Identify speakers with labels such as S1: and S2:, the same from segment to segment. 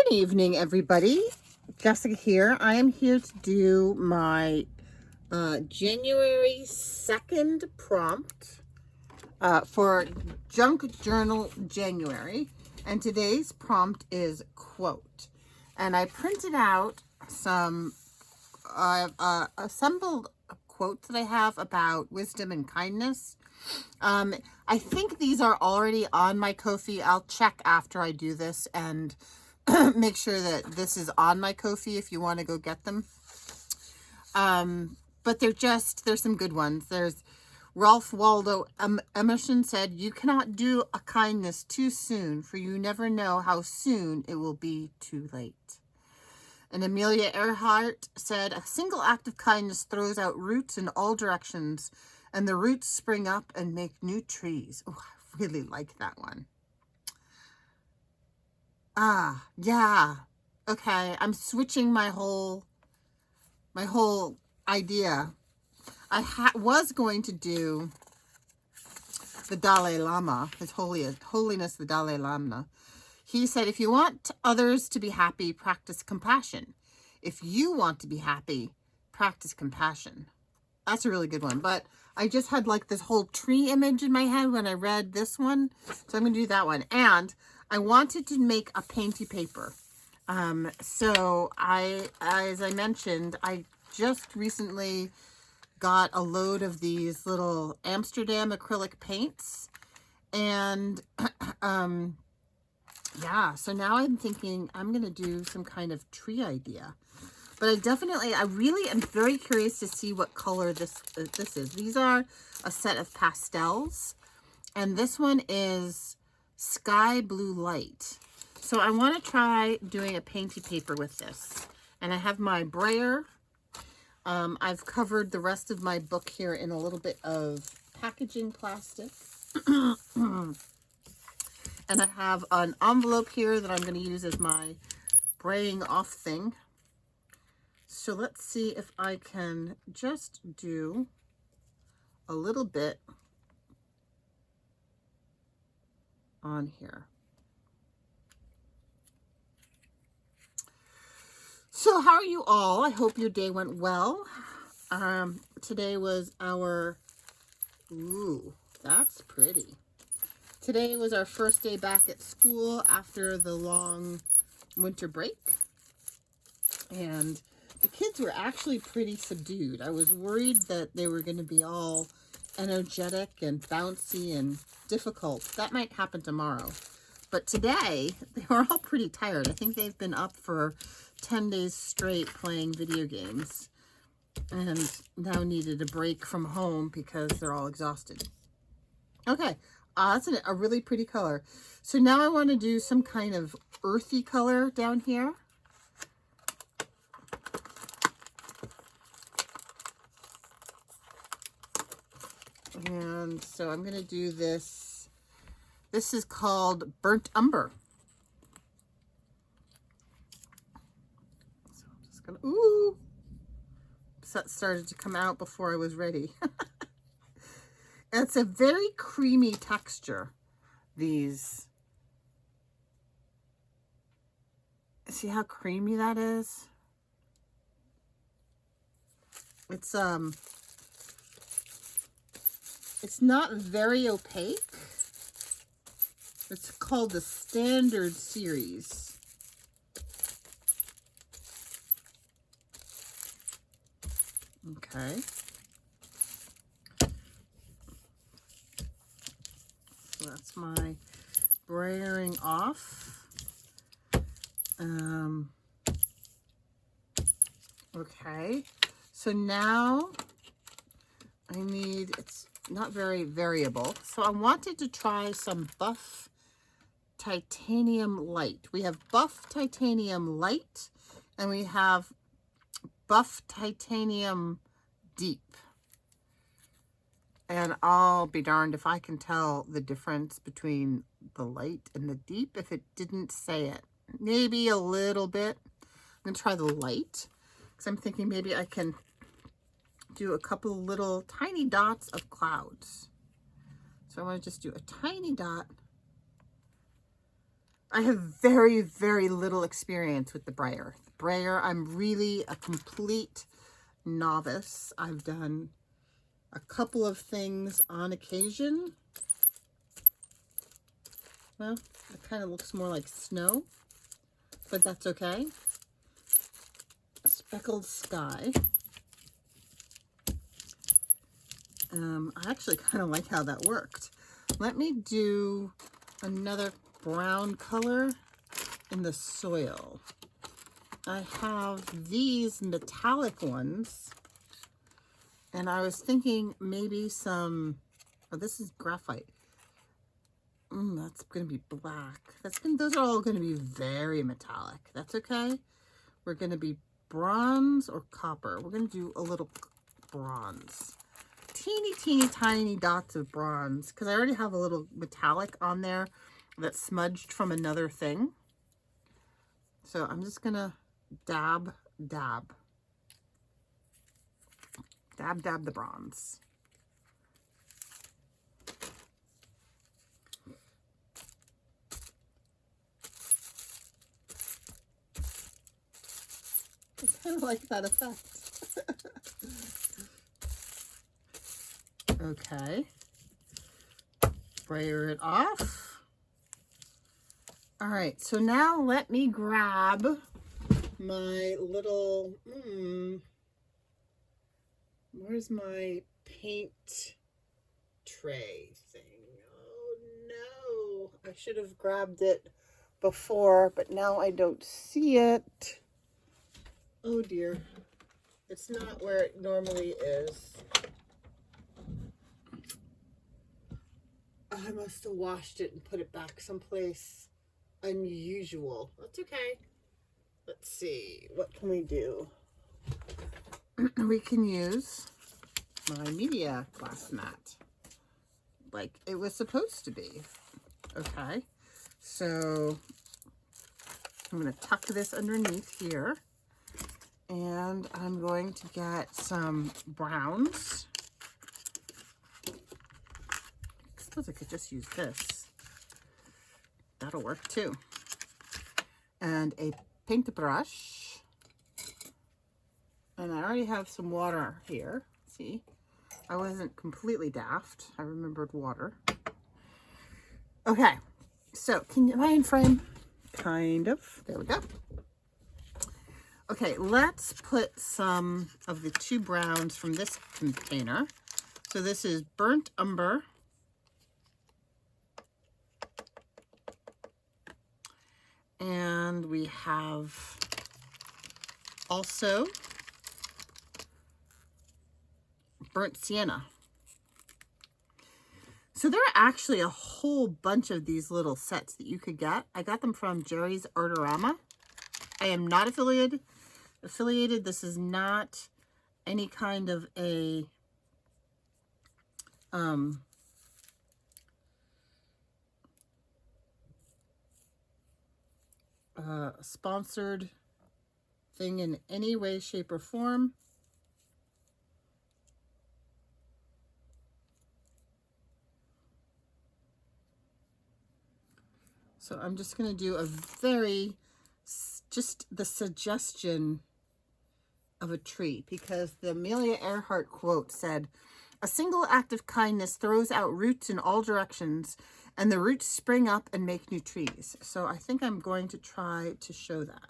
S1: Good evening, everybody. Jessica here. I am here to do my January 2nd prompt for Junk Journal January. And today's prompt is quote. And I printed out some assembled quotes that I have about wisdom and kindness. I think these are already on my Ko-fi. I'll check after I do this and make sure that this is on my Ko-fi if you want to go get them. But there's some good ones. There's Ralph Waldo Emerson said, "You cannot do a kindness too soon, for you never know how soon it will be too late." And Amelia Earhart said, "A single act of kindness throws out roots in all directions, and the roots spring up and make new trees." Oh, I really like that one. Yeah. Okay, I'm switching my whole idea. I was going to do the Dalai Lama, His Holiness the Dalai Lama. He said, "If you want others to be happy, practice compassion. If you want to be happy, practice compassion." That's a really good one. But I just had like this whole tree image in my head when I read this one. So I'm going to do that one. And I wanted to make a painty paper. So as I mentioned, I just recently got a load of these little Amsterdam acrylic paints. And yeah, so now I'm thinking I'm going to do some kind of tree idea. But I really am very curious to see what color this is. These are a set of pastels. And this one is Sky Blue Light. So I want to try doing a painty paper with this. And I have my brayer. I've covered the rest of my book here in a little bit of packaging plastic. And I have an envelope here that I'm going to use as my braying off thing. So let's see if I can just do a little bit on here. So how are you all? I hope your day went well. Today was our, ooh, that's pretty. Today was our first day back at school after the long winter break. And the kids were actually pretty subdued. I was worried that they were going to be all energetic and bouncy and difficult. That might happen tomorrow. But today, they were all pretty tired. I think they've been up for 10 days straight playing video games and now needed a break from home because they're all exhausted. Okay, that's a really pretty color. So now I want to do some kind of earthy color down here. And so I'm going to do this. This is called Burnt Umber. So I'm just going to, ooh, that started to come out before I was ready. It's a very creamy texture, these. See how creamy that is? It's not very opaque. It's called the Standard Series. Okay. So that's my brayering off. Okay. So now I need, it's not very variable. So I wanted to try some Buff Titanium Light. We have Buff Titanium Light and we have Buff Titanium Deep. And I'll be darned if I can tell the difference between the light and the deep if it didn't say it. Maybe a little bit. I'm going to try the light because I'm thinking maybe I can do a couple little tiny dots of clouds. So I want to just do a tiny dot I have very, very little experience with the brayer. I'm really a complete novice. I've done a couple of things on occasion. Well, it kind of looks more like snow, but that's okay. Speckled sky. I actually kind of like how that worked. Let me do another brown color in the soil. I have these metallic ones, and I was thinking maybe some, oh, this is graphite. That's going to be black. Those are all going to be very metallic. That's okay. We're going to be bronze or copper. We're going to do a little bronze. Teeny, teeny, tiny dots of bronze, because I already have a little metallic on there that's smudged from another thing. So I'm just going to dab the bronze. I kind of like that effect. Okay. Brayer it off. All right, so now let me grab my little, where's my paint tray thing? Oh no, I should have grabbed it before, but now I don't see it. Oh dear, it's not where it normally is. I must have washed it and put it back someplace unusual. That's okay. Let's see, what can we do? We can use my media glass mat like it was supposed to be. Okay, so I'm going to tuck this underneath here, and I'm going to get some browns. I suppose I could just use this. That'll work too. And a paintbrush. And I already have some water here. See, I wasn't completely daft. I remembered water. Okay, so am I in frame? Kind of. There we go. Okay, let's put some of the two browns from this container. So this is burnt umber. And we have also burnt sienna. So there are actually a whole bunch of these little sets that you could get. I got them from Jerry's Artorama. I am not affiliated. This is not any kind of a sponsored thing in any way, shape, or form. So I'm just going to do just the suggestion of a tree, because the Amelia Earhart quote said, "A single act of kindness throws out roots in all directions, and the roots spring up and make new trees." So I think I'm going to try to show that.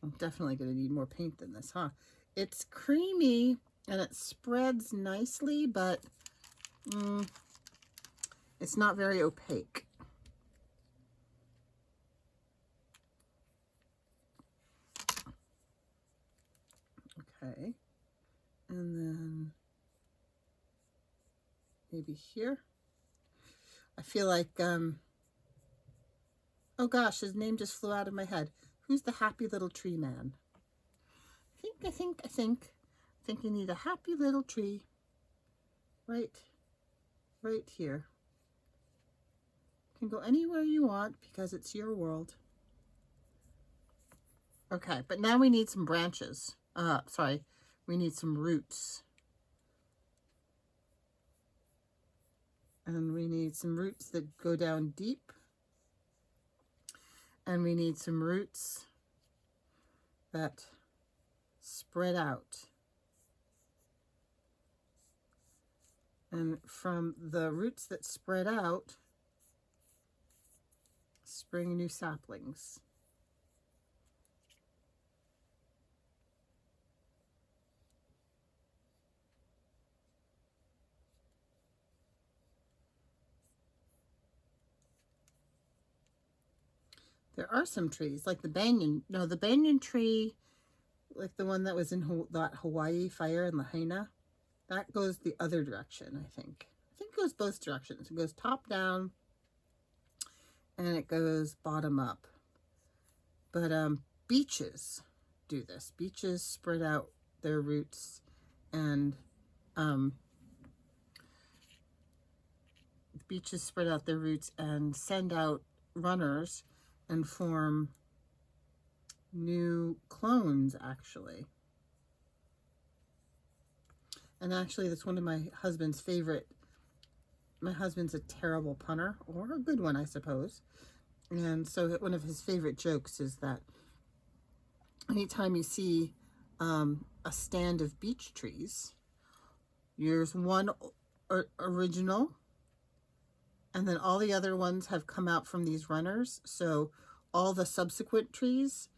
S1: I'm definitely going to need more paint than this, huh? It's creamy and it spreads nicely, but it's not very opaque. Okay, and then maybe here. I feel like, oh gosh, his name just flew out of my head. Who's the happy little tree man? I think you need a happy little tree right here. You can go anywhere you want because it's your world. Okay, but now we need some branches. Sorry, we need some roots. And we need some roots that go down deep. And we need some roots that spread out. And from the roots that spread out, spring new saplings. There are some trees, like the banyan. No, the banyan tree, like the one that was in that Hawaii fire in Lahaina, that goes the other direction, I think. I think it goes both directions. It goes top down and it goes bottom up. But beeches do this. Beeches spread out their roots, and beeches spread out their roots and send out runners and form new clones, actually. And actually, that's one of my husband's favorite. My husband's a terrible punter, or a good one, I suppose. And so one of his favorite jokes is that anytime you see a stand of beech trees, there's one original, and then all the other ones have come out from these runners. So all the subsequent trees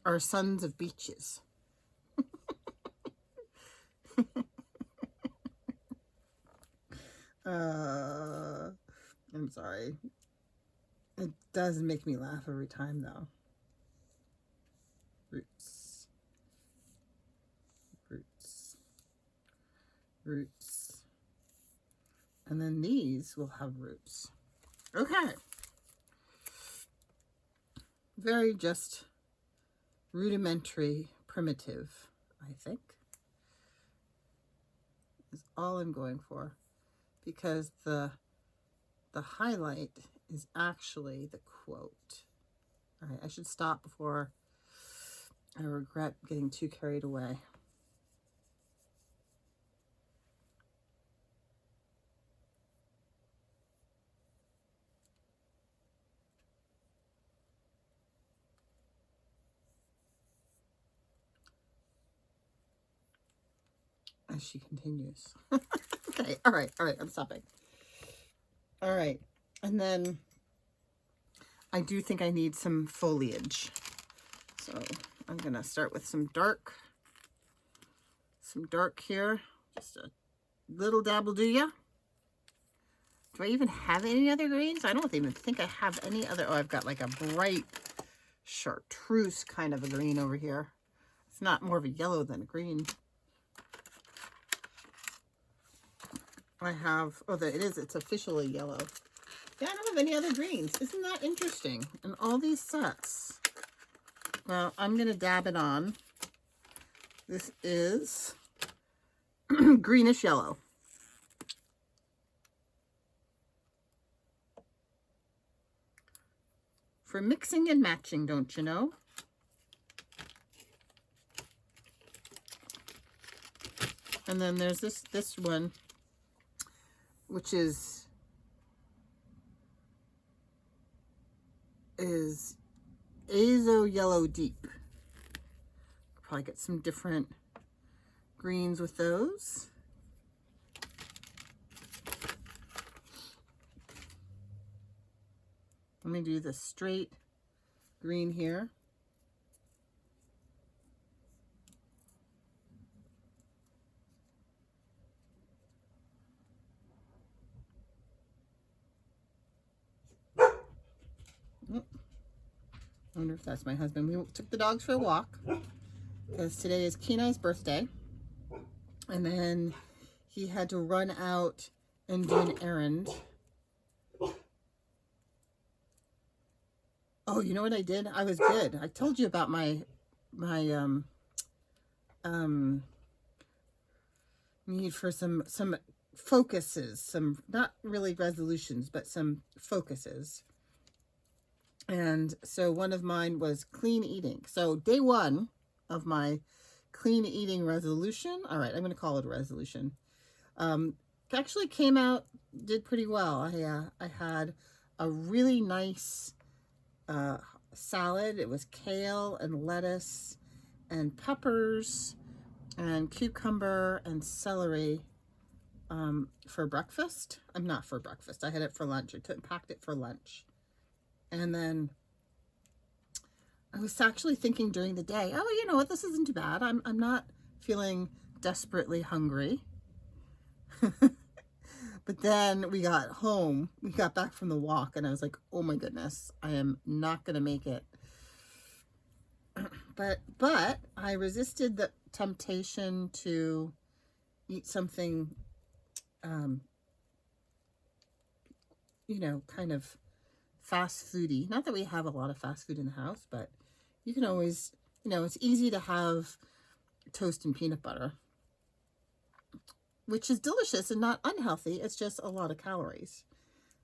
S1: are sons of beeches. I'm sorry. It does make me laugh every time, though. Roots. Roots. Roots. And then these will have roots. Okay. Very just rudimentary, primitive, I think, is all I'm going for, because the highlight is actually the quote. All right, I should stop before I regret getting too carried away. As she continues. Okay, all right, I'm stopping. All right, and then I do think I need some foliage. So I'm gonna start with some dark here. Just a little dabble, do ya? Do I even have any other greens? I don't even think I have any other. Oh, I've got like a bright chartreuse kind of a green over here. It's not more of a yellow than a green. I have, oh, there it is. It's officially yellow. Yeah, I don't have any other greens. Isn't that interesting? And all these sets. Well, I'm going to dab it on. This is greenish yellow. For mixing and matching, don't you know? And then there's this one, which is Azo Yellow Deep. Probably get some different greens with those. Let me do the straight green here. I wonder if that's my husband. We took the dogs for a walk because today is Kenai's birthday. And then he had to run out and do an errand. Oh, you know what I did? I was good. I told you about my need for some focuses, some, not really resolutions, but some focuses. And so one of mine was clean eating. So day one of my clean eating resolution. All right, I'm going to call it a resolution. Actually came out, did pretty well. I had a really nice salad. It was kale and lettuce and peppers and cucumber and celery for breakfast. I'm not for breakfast. I had it for lunch. I packed it for lunch. And then I was actually thinking during the day, oh, you know what, this isn't too bad. I'm not feeling desperately hungry. But then we got home, we got back from the walk, and I was like, oh my goodness, I am not going to make it. But I resisted the temptation to eat something, you know, kind of fast foody. Not that we have a lot of fast food in the house, but you can always, you know, it's easy to have toast and peanut butter, which is delicious and not unhealthy. It's just a lot of calories.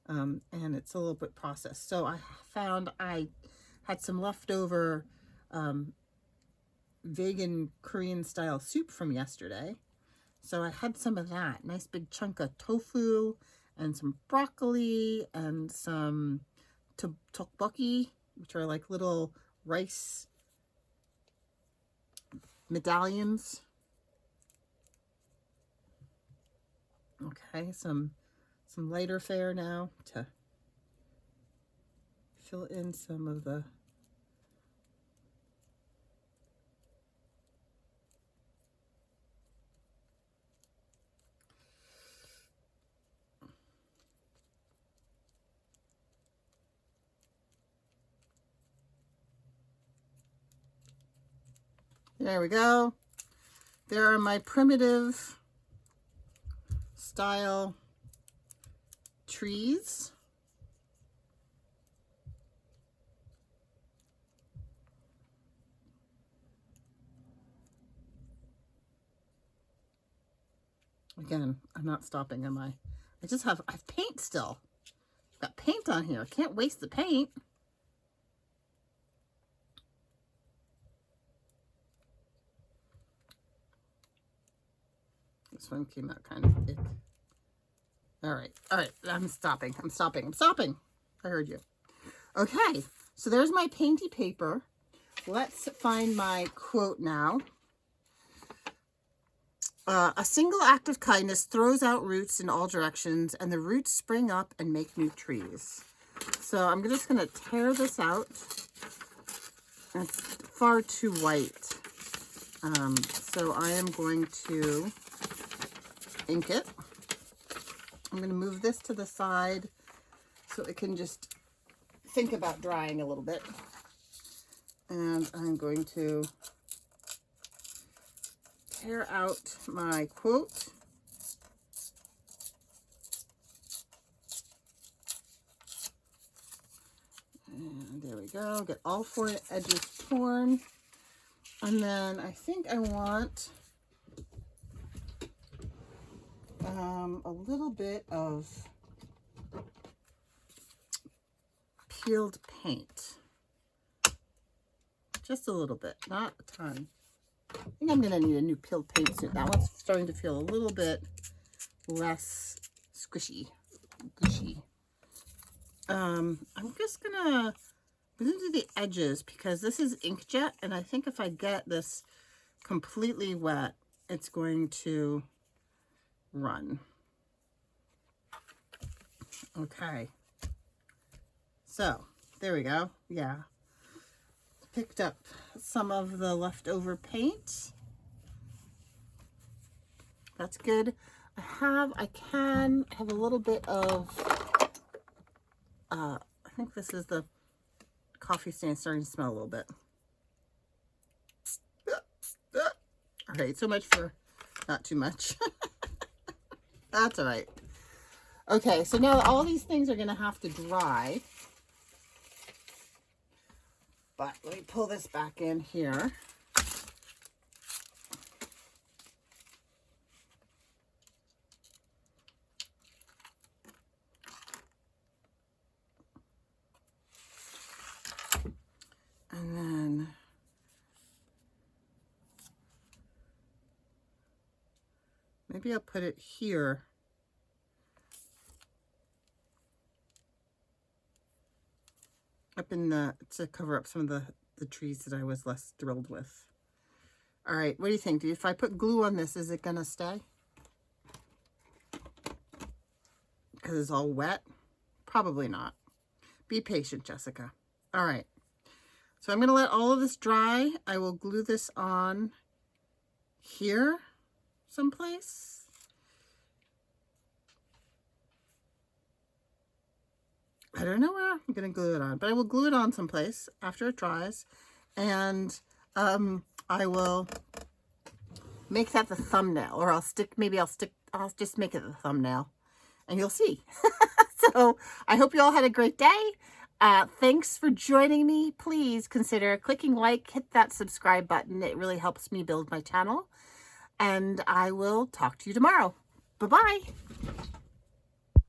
S1: And it's a little bit processed. So I found I had some leftover vegan Korean style soup from yesterday. So I had some of that. Nice big chunk of tofu and some broccoli and some tteokbokki, which are like little rice medallions. Okay, some lighter fare now to fill in some of the there we go. There are my primitive style trees. Again, I'm not stopping, am I? I have paint still. I've got paint on here. Can't waste the paint. This one came out kind of thick. All right, I'm stopping. I heard you. Okay, so there's my painty paper. Let's find my quote now. A single act of kindness throws out roots in all directions, and the roots spring up and make new trees. So I'm just going to tear this out. It's far too white. So I am going to ink it. I'm going to move this to the side so it can just think about drying a little bit. And I'm going to tear out my quote. And there we go. Get all four edges torn. And then I think I want a little bit of peeled paint. Just a little bit, not a ton. I think I'm going to need a new peeled paint suit. That one's starting to feel a little bit less squishy, gushy. I'm just going to do the edges because this is inkjet, and I think if I get this completely wet, it's going to run. Okay. So, there we go. Yeah. Picked up some of the leftover paint. That's good. I can have a little bit of, I think this is the coffee stand starting to smell a little bit. All right, so much for not too much. That's all right. Okay, so now all these things are going to have to dry. But let me pull this back in here. Maybe I'll put it here. Up in the, to cover up some of the trees that I was less thrilled with. All right, what do you think? If I put glue on this, is it gonna stay? Because it's all wet? Probably not. Be patient, Jessica. All right. So I'm going to let all of this dry. I will glue this on here someplace. I don't know where I'm going to glue it on, but I will glue it on someplace after it dries. And I will make that the thumbnail, or I'll just make it the thumbnail and you'll see. So I hope you all had a great day. Thanks for joining me. Please consider clicking like, hit that subscribe button. It really helps me build my channel. And I will talk to you tomorrow. Bye-bye.